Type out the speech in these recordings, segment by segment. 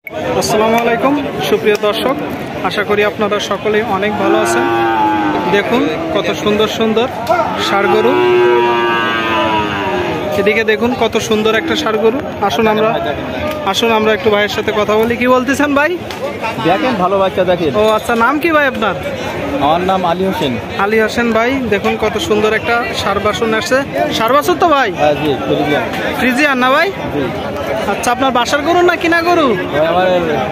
আসসালামু আলাইকুম সুপ্রিয় দর্শক, আশা করি আপনারা সকলেই অনেক ভালো আছেন। দেখুন কত সুন্দর সুন্দর ষাড় গরু, এদিকে দেখুন কত সুন্দর একটা ষাড় গরু। আসুন আমরা একটু ভাইয়ের সাথে কথা বলি। কি বলতেছেন ভাই? দেখেন ভালো বাচ্চা দেখেন। ও আচ্ছা, নাম কি ভাই আপনার? আমার নাম আলী হোসেন। আলী হোসেন ভাই, দেখুন কত সুন্দর একটা ষাড় বাছুর আসছে। ষাড় বাছুর তো ভাই? জি, ফ্রিজিয়ান না ভাই? আচ্ছা, আপনার বাসার গরু না কিনা গরু? আমার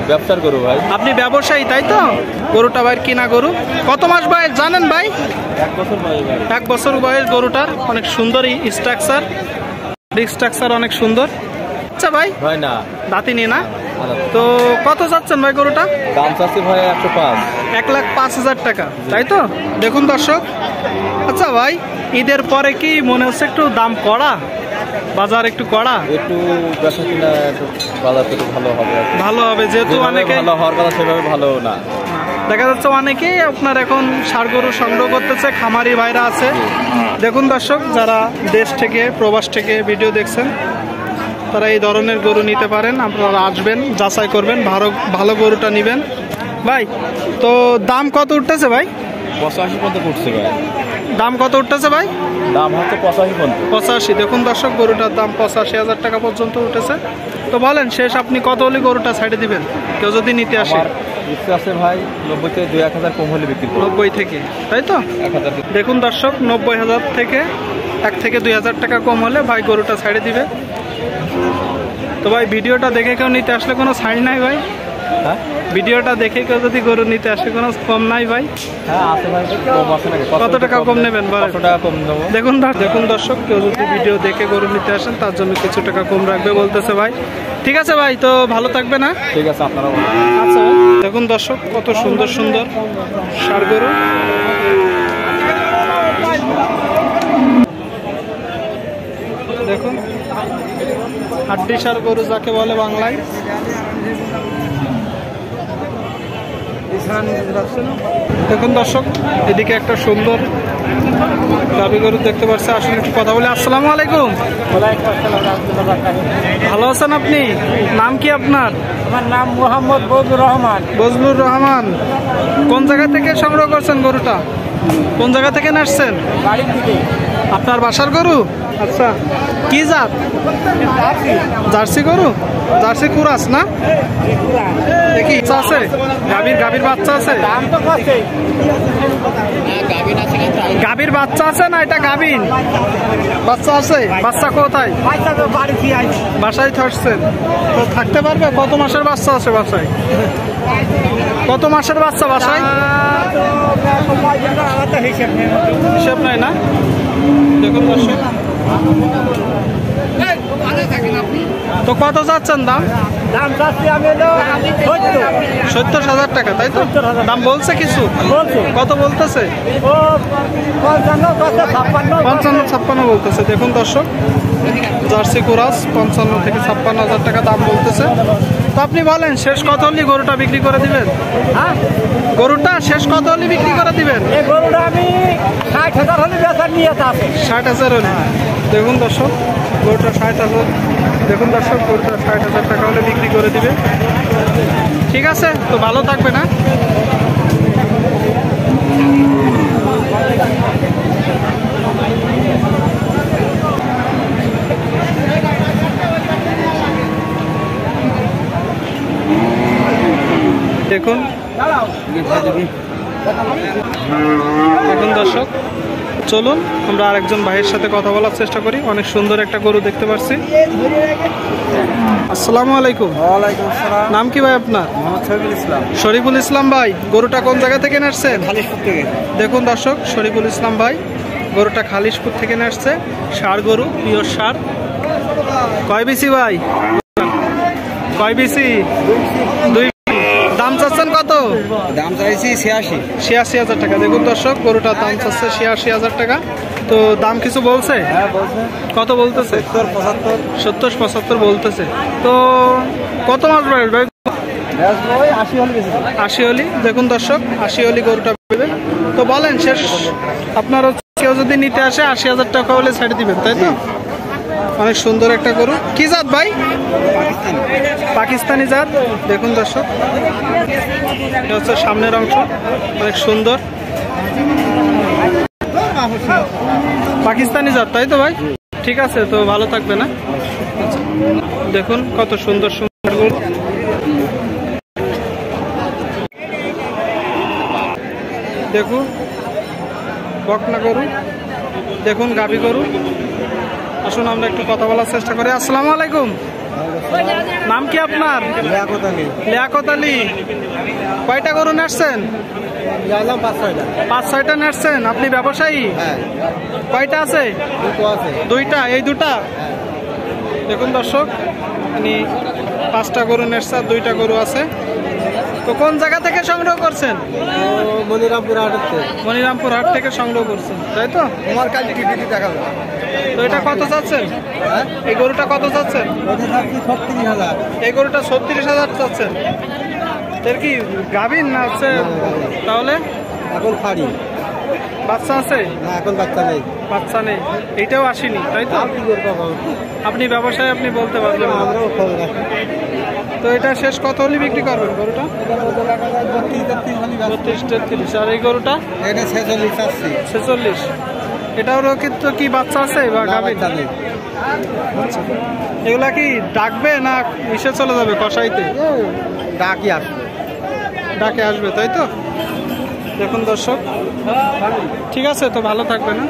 ব্যবসার গরু ভাই। আপনি ব্যবসায়ী তাই তো? গরুটা ভাই কিনা গরু। কত মাস বয়স জানেন ভাই? 1 বছর বয়স ভাই। 1 বছর বয়স গরুটার। অনেক সুন্দর স্ট্রাকচার অনেক সুন্দর। আচ্ছা ভাই, ভাই না দাঁতিনি না তো? কত চাচ্ছেন ভাই গরুটা? দাম চাচ্ছি ভাই 105। 1,05,000 টাকা তাই তো? দেখুন দর্শক। আচ্ছা ভাই, ঈদের পরে কি মনে হচ্ছে একটু দাম কড়া, বাজার একটু কড়া? একটু বেচা কিনা একটু বাজার একটু ভালো হবে যেহেতু অনেকে ভালো হওয়ার কথা সেভাবে ভালো না। দেখা যাচ্ছে অনেকেই আপনার এখন ষাড় গরু সংগ্রহ করতেছে, খামারি ভাইরা আছে। দেখুন দর্শক, যারা দেশ থেকে প্রবাস থেকে ভিডিও দেখছেন তারা এই ধরনের গরু নিতে পারেন। আপনারা আসবেন, যাচাই করবেন, ভালো গরুটা নেবেন। ভাই তো দাম কত উঠতেছে ভাই? 85 পর্যন্ত উঠছে ভাই। দাম কত উঠতেছে ভাই? দাম হচ্ছে 85 পর্যন্ত। 85। দেখুন দর্শক, গরুটার দাম 85,000 টাকা পর্যন্ত উঠেছে। তো বলেন শেষ আপনি কত হলে গরুটা ছাড়ে দিবেন কেউ যদি নিতে আসে? ইচ্ছে আছে ভাই 90 থেকে 2-1000 কম হলে বিক্রি করব। 90 থেকে তাই তো? 1000। দেখুন দর্শক, 90,000 থেকে 1 থেকে 2,000 টাকা কম হলে ভাই গরুটা ছাড়ে দিবে। তো ভাই ভিডিওটা দেখে কেউ নিতে আসলে কোনো ছাড় নাই ভাই? হ্যাঁ, ভিডিওটা দেখে কেউ যদি গরু নিতে আসে কোনো কম নাই ভাই? হ্যাঁ আছে ভাই, কম আছে নাকি? কত টাকা কম নেবেন? 100 টাকা কম দেবো। দেখুন দর্শক, কেউ যদি ভিডিও দেখে গরু নিতে আসেন তার জন্য কিছু টাকা কম রাখবে বলতেছে ভাই। ঠিক আছে ভাই, তো ভালো থাকবে না? ঠিক আছে, আপনারা আচ্ছা। দেখুন দর্শক, কত সুন্দর সুন্দর ষাড় গরু। দেখুন হাড্ডি ষাড় গরু যাকে বলে বাংলায়। দেখুন দর্শক, এদিকে একটা সুন্দর গাভী গরু দেখতে পাচ্ছি। আসলে একটু কথা বলি। আসসালামু আলাইকুম। ভালো আছেন আপনি? নাম কি আপনার? আমার নাম মোহাম্মদ বজলুর রহমান। বজলুর রহমান, কোন জায়গা থেকে সংগ্রহ করছেন গরুটা? কোন জায়গা থেকে আসছেন? বাড়ি থেকে। আপনার বাসার গরু? আচ্ছা, কি জাত? জার্সি গরু? জার্সি কুরাস না? দেখি আছে গাভীর বাচ্চা আছে? গাভীর বাচ্চা আছে না? এটা গাভীর বাচ্চা আছে? বাচ্চা কোথায়? বাসায় থাকছেন তো? থাকতে পারবে? কত মাসের বাচ্চা আছে বাসায়? কত মাসের বাচ্চা বাসায়? হিসাব নাই না? দেখুন দর্শক, তো কত যাচ্ছেন দাম? দাম চাচ্ছি আমি 70,000 টাকা তাই তো? দাম বলছে কিছু? কত বলতেছে? 55-56 বলতেছে। দেখুন দর্শক, জার্সি কুরাস 55 থেকে 56,000 টাকা দাম বলতেছে। তো আপনি বলেন শেষ কত হলে গরুটা বিক্রি করে দিবেন? গরুটা শেষ কত হলে বিক্রি করে দিবেন? এই গরুটা আমি 60,000 হলে বেচার নিয়ে আছে। 60,000 হলে। দেখুন দর্শক, গরুটা 60,000। দেখুন দর্শক, গরুটা 60,000 টাকা হলে বিক্রি করে দিবে। ঠিক আছে, তো ভালো থাকবে না? দেখুন দর্শক, চলুন আমরা আরেকজন ভাইয়ের সাথে কথা বলার চেষ্টা করি। অনেক সুন্দর একটা গরু দেখতে পাচ্ছি। আসসালামু আলাইকুম। ওয়ালাইকুম আসসালাম। নাম কি ভাই আপনার? শরীফুল ইসলাম। শরীফুল ইসলাম ভাই, গরুটা কোন জায়গা থেকে আসছেন? খালিশপুর থেকে। দেখুন দর্শক, শরীফুল ইসলাম ভাই গরুটা খালিশপুর থেকে আসছে। ষাড় গরু, পিওর ষাড়। কয় বিসি ভাই? কয় বিসি? 2। দাম চাচ্ছেন কত? দাম চাইছি 86,000 টাকা। দেখুন দর্শক, গরুটার দাম চাচ্ছে 86,000 টাকা। তো দাম কিছু বলছে? হ্যাঁ বলছে। কত বলতেছে? 70-75 বলতেছে। তো কত মাস বয়স ভাই? 80 হলি। দেখুন দর্শক, 80 হলি গরুটা পাবে। তো বলেন শেষ আপনার কেউ যদি নিতে আসে 80,000 টাকা হলে ছেড়ে দিবেন তাই তো? অনেক সুন্দর একটা গরু। কি জাত ভাই? পাকিস্তানি জাত। দেখুন দর্শক, এটা হচ্ছে সামনের অংশ, অনেক সুন্দর পাকিস্তানি জাত, তাই তো ভাই? ঠিক আছে, তো ভালো থাকবে না। দেখুন কত সুন্দর সুন্দর গরু। দেখুন বকনা গরু, দেখুন গাভী গরু। আসুন আমরা একটু কথা বলার চেষ্টা করি। আসসালামু আলাইকুম, নাম কি আপনার? লিয়াকত আলী। কয়টা গরু নাচছেন? 5-6টা নাচছেন। আপনি ব্যবসায়ী? কয়টা আছে? দুইটা। এই দুটা? দেখুন দর্শক, উনি 5টা গরু নেটছে, 2টা গরু আছে। তো কোন জায়গা থেকে সংগ্রহ করছেন? মনিরামপুর হাট থেকে সংগ্রহ করছেন, তাই তো? আমার কাছে টিভিটি দেখাবো। তো এটা কত চাচ্ছেন? এই গরুটা কত চাচ্ছেন? 36,000। এই গরুটা 36,000 চাচ্ছেন। এর কি গাভীর না আছে? তাহলে এখন ফাড়ি বাচ্চা আছে? না, এখন বাচ্চা নেই। বাচ্চা নেই, এইটাও আসেনি, তাই তো? কি করবো আপনি ব্যবসায় আপনি বলতে পারবেন না। আমরাও খবর রাখি। তো এটা শেষ কত হলে বিক্রি করবেন গরুটা? 32-33। আর এই গরুটা? এটা 46 আসছি। 46। এটারও কিন্তু কি বাচ্চা আছে বা গাভীর? বাচ্চা নেই। এগুলা কি ডাকবে না ইসে চলে যাবে কষাইতে? ডাকি আসবে। ডাকে আসবে, তাই তো? দেখুন দর্শক, ঠিক আছে, তো ভালো থাকবে না।